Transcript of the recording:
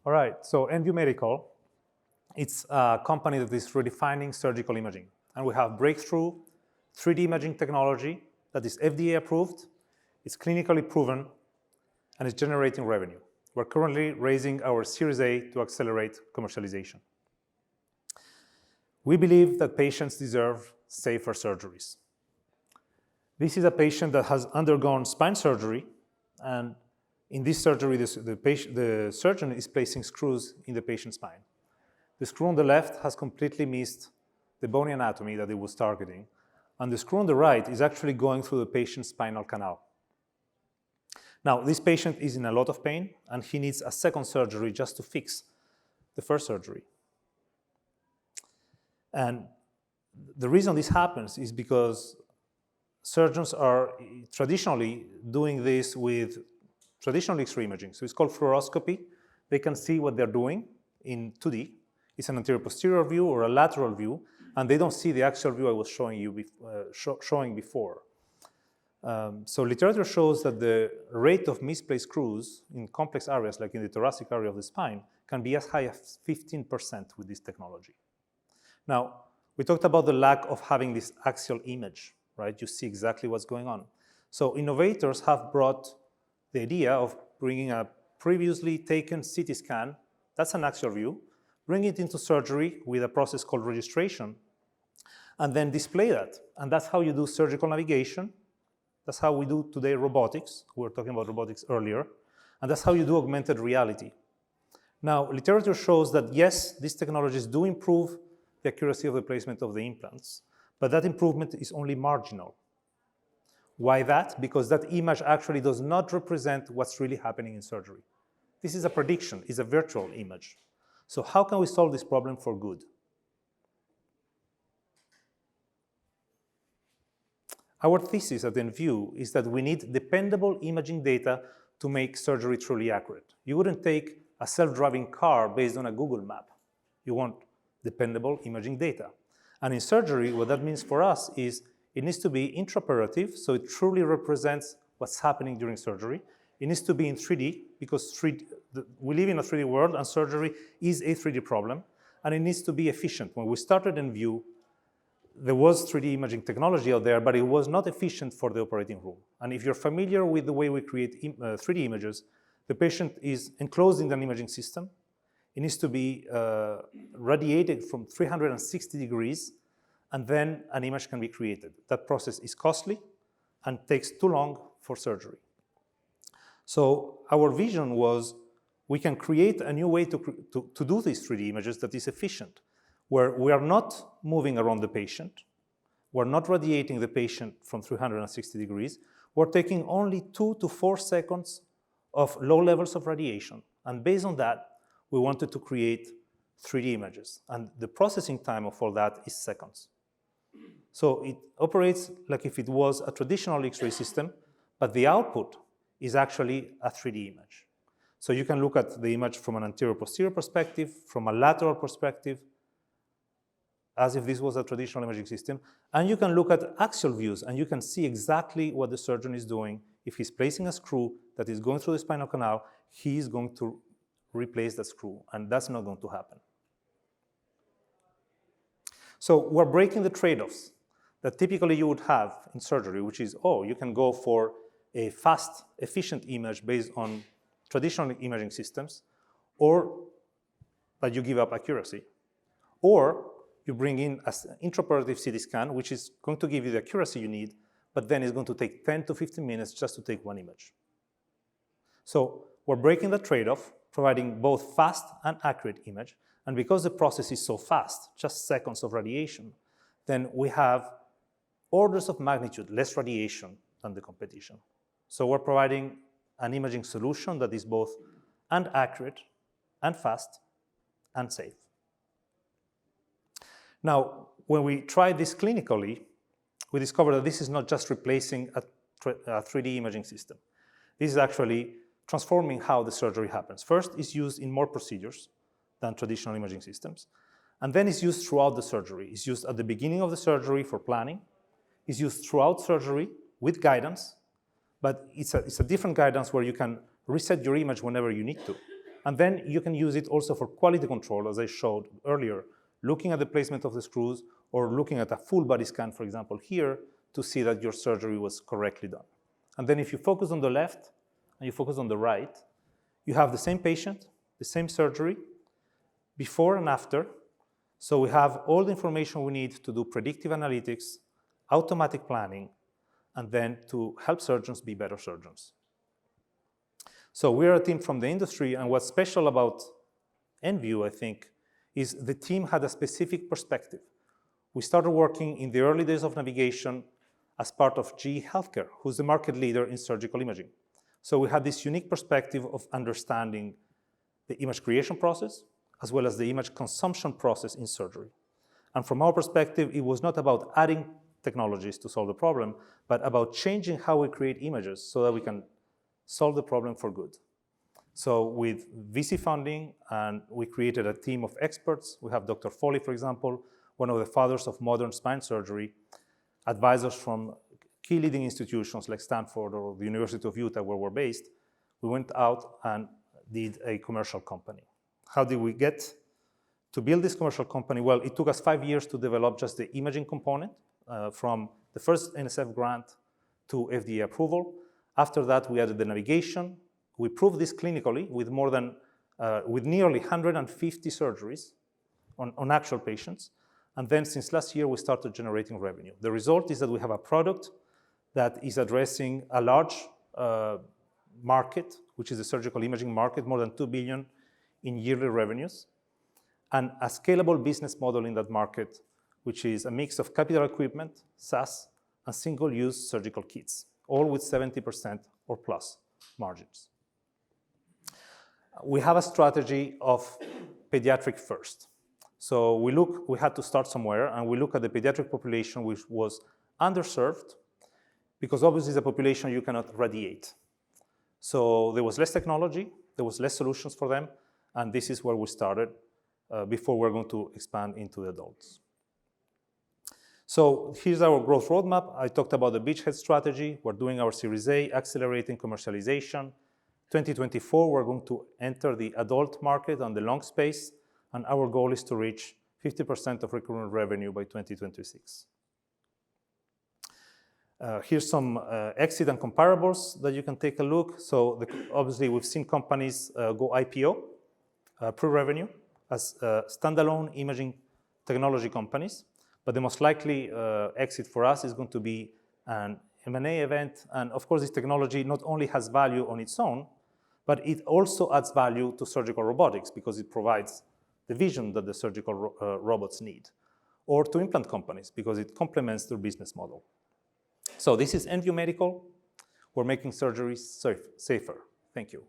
All right, so nView Medical, it's a company that is redefining surgical imaging. And we have breakthrough 3D imaging technology that is FDA approved, it's clinically proven, and it's generating revenue. We're currently raising our Series A to accelerate commercialization. We believe that patients deserve safer surgeries. This is a patient that has undergone spine surgery, and in this surgery, the surgeon is placing screws in the patient's spine. The screw on the left has completely missed the bony anatomy that it was targeting, and the screw on the right is actually going through the patient's spinal canal. Now, this patient is in a lot of pain, and he needs a second surgery just to fix the first surgery. And the reason this happens is because surgeons are traditionally doing this with traditional X-ray imaging. So it's called fluoroscopy. They can see what they're doing in 2D. It's an anterior-posterior view or a lateral view, and they don't see the actual view I was showing before. So literature shows that the rate of misplaced screws in complex areas, like in the thoracic area of the spine, can be as high as 15% with this technology. Now, we talked about the lack of having this axial image, right? You see exactly what's going on. So innovators have brought the idea of bringing a previously taken CT scan, that's an axial view, bring it into surgery with a process called registration, and then display that. And that's how you do surgical navigation. That's how we do today robotics. We were talking about robotics earlier. And that's how you do augmented reality. Now, literature shows that yes, these technologies do improve the accuracy of the placement of the implants, but that improvement is only marginal. Why that? Because that image actually does not represent what's really happening in surgery. This is a prediction, it's a virtual image. So how can we solve this problem for good? Our thesis at nView is that we need dependable imaging data to make surgery truly accurate. You wouldn't take a self-driving car based on a Google map. You want dependable imaging data. And in surgery, what that means for us is it needs to be intraoperative, so it truly represents what's happening during surgery. It needs to be in 3D, because we live in a 3D world, and surgery is a 3D problem. And it needs to be efficient. When we started nView, there was 3D imaging technology out there, but it was not efficient for the operating room. And if you're familiar with the way we create 3D images, the patient is enclosed in an imaging system. It needs to be radiated from 360 degrees, and then an image can be created. That process is costly and takes too long for surgery. So our vision was we can create a new way to do these 3D images that is efficient, where we are not moving around the patient, we're not radiating the patient from 360 degrees, we're taking only 2 to 4 seconds of low levels of radiation. And based on that, we wanted to create 3D images. And the processing time of all that is seconds. So it operates like if it was a traditional X-ray system, but the output is actually a 3D image. So you can look at the image from an anterior-posterior perspective, from a lateral perspective, as if this was a traditional imaging system. And you can look at axial views, and you can see exactly what the surgeon is doing. If he's placing a screw that is going through the spinal canal, he is going to replace that screw, and that's not going to happen. So we're breaking the trade-offs that typically you would have in surgery, which is, oh, you can go for a fast, efficient image based on traditional imaging systems, but you give up accuracy. Or you bring in an intraoperative CT scan, which is going to give you the accuracy you need, but then it's going to take 10 to 15 minutes just to take one image. So we're breaking the trade-off, providing both fast and accurate image. And because the process is so fast, just seconds of radiation, then we have orders of magnitude less radiation than the competition. So we're providing an imaging solution that is both and accurate and fast and safe. Now, when we tried this clinically, we discovered that this is not just replacing a 3D imaging system. This is actually transforming how the surgery happens. First, it's used in more procedures than traditional imaging systems. And then it's used throughout the surgery. It's used at the beginning of the surgery for planning. It's used throughout surgery with guidance, but it's a different guidance where you can reset your image whenever you need to. And then you can use it also for quality control, as I showed earlier, looking at the placement of the screws or looking at a full body scan, for example, here, to see that your surgery was correctly done. And then if you focus on the left and you focus on the right, you have the same patient, the same surgery, before and after. So we have all the information we need to do predictive analytics, automatic planning, and then to help surgeons be better surgeons. So we're a team from the industry, and what's special about nView, I think, is the team had a specific perspective. We started working in the early days of navigation as part of GE Healthcare, who's the market leader in surgical imaging. So we had this unique perspective of understanding the image creation process, as well as the image consumption process in surgery. And from our perspective, it was not about adding technologies to solve the problem, but about changing how we create images so that we can solve the problem for good. So with VC funding, and we created a team of experts. We have Dr. Foley, for example, one of the fathers of modern spine surgery, advisors from key leading institutions like Stanford or the University of Utah, where we're based. We went out and did a commercial company. How did we get to build this commercial company? Well, it took us 5 years to develop just the imaging component, from the first NSF grant to FDA approval. After that, we added the navigation. We proved this clinically with with nearly 150 surgeries on actual patients. And then since last year, we started generating revenue. The result is that we have a product that is addressing a large market, which is the surgical imaging market, more than $2 billion in yearly revenues, and a scalable business model in that market, which is a mix of capital equipment, SaaS, and single-use surgical kits, all with 70% or plus margins. We have a strategy of pediatric first. So we had to start somewhere, and we look at the pediatric population, which was underserved, because obviously it's a population you cannot radiate. So there was less technology, there was less solutions for them, and this is where we started before we're going to expand into the adults. So here's our growth roadmap. I talked about the beachhead strategy. We're doing our Series A, accelerating commercialization. 2024, we're going to enter the adult market on the long space, and our goal is to reach 50% of recurring revenue by 2026. Here's some exit and comparables that you can take a look. So obviously, we've seen companies go IPO, pre-revenue, as standalone imaging technology companies. But the most likely exit for us is going to be an M&A event. And of course, this technology not only has value on its own, but it also adds value to surgical robotics because it provides the vision that the surgical robots need, or to implant companies because it complements their business model. So this is nView Medical. We're making surgeries safer. Thank you.